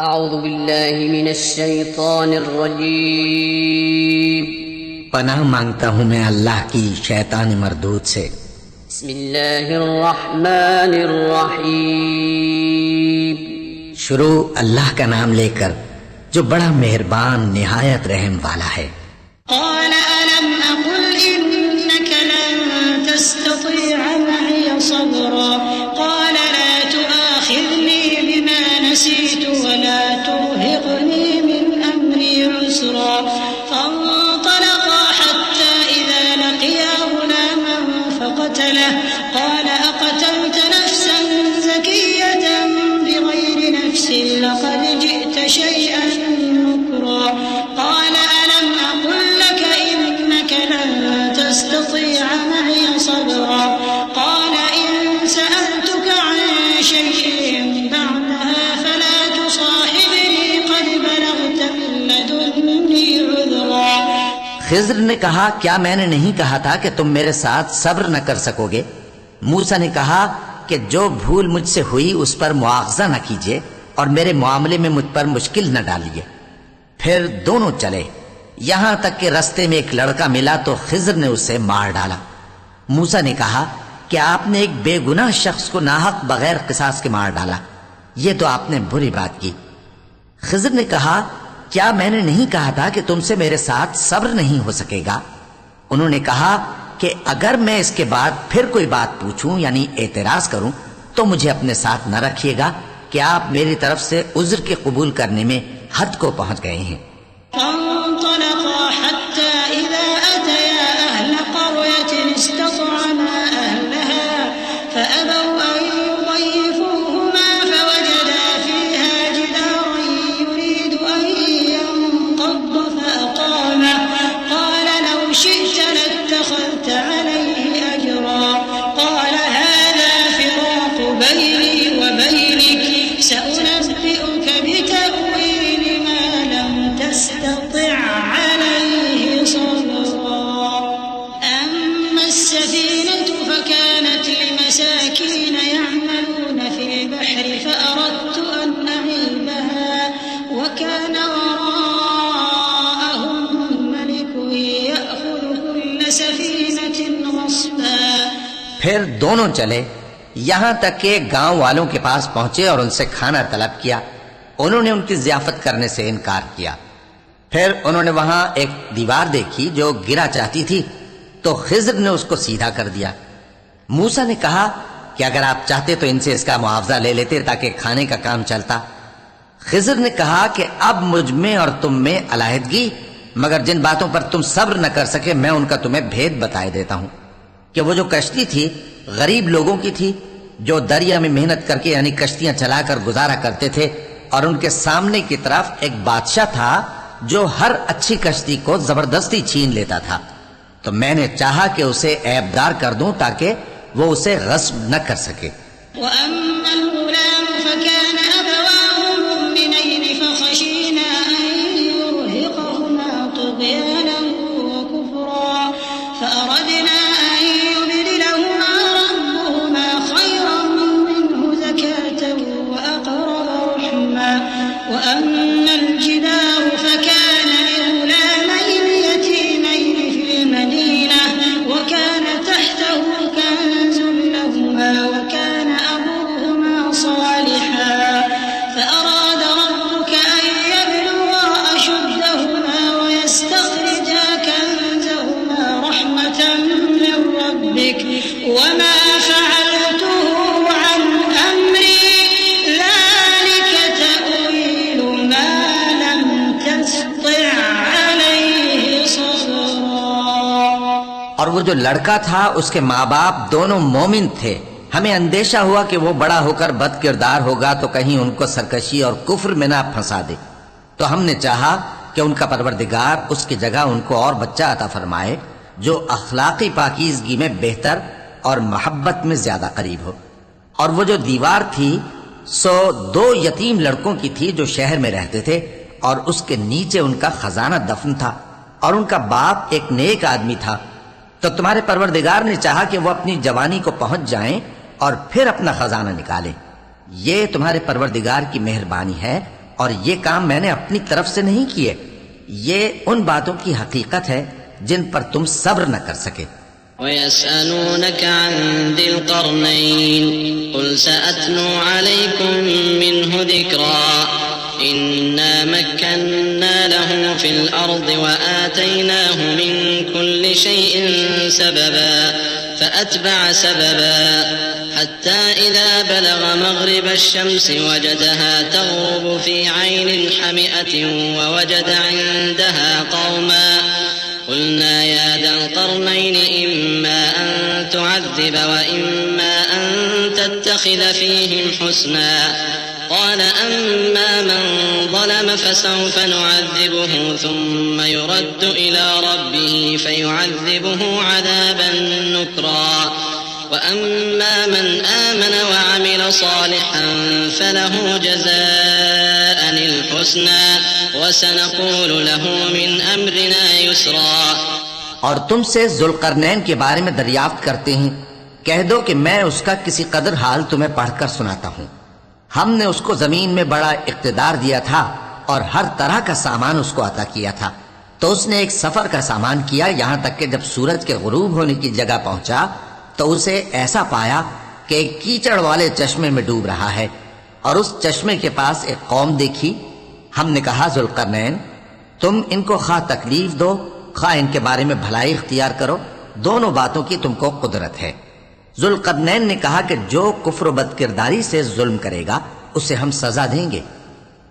اعوذ باللہ من الشیطان الرجیم پناہ مانگتا ہوں میں اللہ کی شیطان مردود سے۔ بسم اللہ الرحمن الرحیم شروع اللہ کا نام لے کر جو بڑا مہربان نہایت رحم والا ہے۔ قال ألم أقل إنك لن تستطيع معي صبرا قال لا تؤاخذني بما نسيت ولا ترهقني من أمري عسرا فانطلقا حتى إذا لقيا غلاما فقتله قال أقتلت نفسا زكية بغير نفس لقد جئت شيئا نكرا قال ألم أقل لك إنك لن تستطيع معي صبرا قال إن سألتك عن شيء بعدها فلا تصاحبني قد بلغت من لدني عذرا۔ خضر نے کہا کیا میں نے نہیں کہا تھا کہ تم میرے ساتھ صبر نہ کر سکو گے؟ موسیٰ نے کہا کہ جو بھول مجھ سے ہوئی اس پر مواخذہ نہ کیجیے اور میرے معاملے میں مجھ پر مشکل نہ ڈالیے۔ پھر دونوں چلے یہاں تک کہ رستے میں ایک لڑکا ملا تو خضر نے اسے مار ڈالا۔ موسیٰ نے کہا کہ آپ نے ایک بے گناہ شخص کو ناحق بغیر قصاص کے مار ڈالا، یہ تو آپ نے بری بات کی۔ خضر نے کہا کیا میں نے نہیں کہا تھا کہ تم سے میرے ساتھ صبر نہیں ہو سکے گا؟ انہوں نے کہا کہ اگر میں اس کے بعد پھر کوئی بات پوچھوں یعنی اعتراض کروں تو مجھے اپنے ساتھ نہ رکھیے گا کہ آپ میری طرف سے عذر کے قبول کرنے میں حد کو پہنچ گئے ہیں۔ فانطلقا حتى إذا أتيا أهل قرية استطعما أهلها فأبوا أن يضيفوهما فوجدا فيها جدارا يريد أن ينقض فأقامه قال لو شئت لاتخذت عليه أجرا قال هذا فراق بيني وبينك سأنبئك بتأويل ما لم تستطع عليه صبرا أما السفينة فكانت لمساكين يعملون في البحر فأردت أن أعيبها وكان وراءهم ملك يأخذ كل سفينة غصبا۔ پھر دونوں چلے یہاں تک کہ گاؤں والوں کے پاس پہنچے اور ان سے کھانا طلب کیا۔ انہوں نے ان کی ضیافت کرنے سے انکار کیا۔ پھر انہوں نے وہاں ایک دیوار دیکھی جو گرا چاہتی تھی تو خضر نے اس کو سیدھا کر دیا۔ موسیٰ نے کہا کہ اگر آپ چاہتے تو ان سے اس کا معاوضہ لے لیتے تاکہ کھانے کا کام چلتا۔ خضر نے کہا کہ اب مجھ میں اور تم میں علیحدگی، مگر جن باتوں پر تم صبر نہ کر سکے میں ان کا تمہیں بھید بتائے دیتا ہوں کہ وہ جو کشتی تھی غریب لوگوں کی تھی جو دریا میں محنت کر کے یعنی کشتیاں چلا کر گزارا کرتے تھے، اور ان کے سامنے کی طرف ایک بادشاہ تھا جو ہر اچھی کشتی کو زبردستی چھین لیتا تھا، تو میں نے چاہا کہ اسے عیبدار کر دوں تاکہ وہ اسے غصب نہ کر سکے۔ وأما الغلام فكان أبواه مؤمنين فخشينا أن يرهقهما طغيانا وكفرا فأردنا أن يبدلهما ربهما خيرا منه زكاة وأقرب رحما وأما الجدار فكان لغلامين يتيمين في المدينة وكان تحته كنز لهما وكان أبوهما صالحا فأراد ربك أن يبلغا أشدهما ويستخرجا كنزهما رحمة من ربك وما فعلته عن أمري ذلك تأويل ما لم تستطع عليه صبرا۔ اور وہ جو لڑکا تھا اس کے ماں باپ دونوں مومن تھے، ہمیں اندیشہ ہوا کہ وہ بڑا ہو کر بد کردار ہوگا تو کہیں ان کو سرکشی اور کفر میں نہ پھنسا دے، تو ہم نے چاہا کہ ان کا پروردگار اس کی جگہ ان کو اور بچہ عطا فرمائے جو اخلاقی پاکیزگی میں بہتر اور محبت میں زیادہ قریب ہو۔ اور وہ جو دیوار تھی سو 2 یتیم لڑکوں کی تھی جو شہر میں رہتے تھے، اور اس کے نیچے ان کا خزانہ دفن تھا، اور ان کا باپ ایک نیک آدمی تھا، تو تمہارے پروردگار نے چاہا کہ وہ اپنی جوانی کو پہنچ جائیں اور پھر اپنا خزانہ نکالیں۔ یہ تمہارے پروردگار کی مہربانی ہے اور یہ کام میں نے اپنی طرف سے نہیں کیے، یہ ان باتوں کی حقیقت ہے جن پر تم صبر نہ کر سکے۔ ويسألونك عن ذي القرنين قل سأتلو عليكم منه ذكرا إنا مكنا له في الأرض وآتيناه من كل شيء سببا فأتبع سببا حتى إذا بلغ مغرب الشمس وجدها تغرب في عين حمئة ووجد عندها قوما قلنا يا ذا القرنين إما أن تعذب وإما أن تتخذ فيهم حسنا قال أما من ظلم فسوف نعذبه ثم يرد إلى ربه فيعذبه عذابا نكرا وأما من آمن وعمل صالحا فله جزاء الحسنى وسنقول له من أمرنا يسرا۔ اور تم سے ذوالقرنین کے بارے میں دریافت کرتے ہیں، کہہ دو کہ میں اس کا کسی قدر حال تمہیں پڑھ کر سناتا ہوں۔ ہم نے اس کو زمین میں بڑا اقتدار دیا تھا اور ہر طرح کا سامان اس کو عطا کیا تھا، تو اس نے ایک سفر کا سامان کیا، یہاں تک کہ جب سورج کے غروب ہونے کی جگہ پہنچا تو اسے ایسا پایا کہ ایک کیچڑ والے چشمے میں ڈوب رہا ہے، اور اس چشمے کے پاس ایک قوم دیکھی۔ ہم نے کہا ذوالقرنین تم ان کو خواہ تکلیف دو خواہ ان کے بارے میں بھلائی اختیار کرو، دونوں باتوں کی تم کو قدرت ہے۔ ذوالقرنین نے کہا کہ جو کفر و بد کرداری سے ظلم کرے گا اسے ہم سزا دیں گے،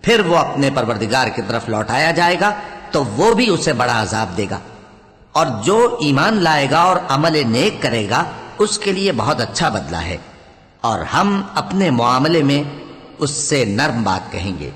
پھر وہ اپنے پروردگار کی طرف لوٹایا جائے گا تو وہ بھی اسے بڑا عذاب دے گا، اور جو ایمان لائے گا اور عمل نیک کرے گا اس کے لیے بہت اچھا بدلہ ہے، اور ہم اپنے معاملے میں اس سے نرم بات کہیں گے۔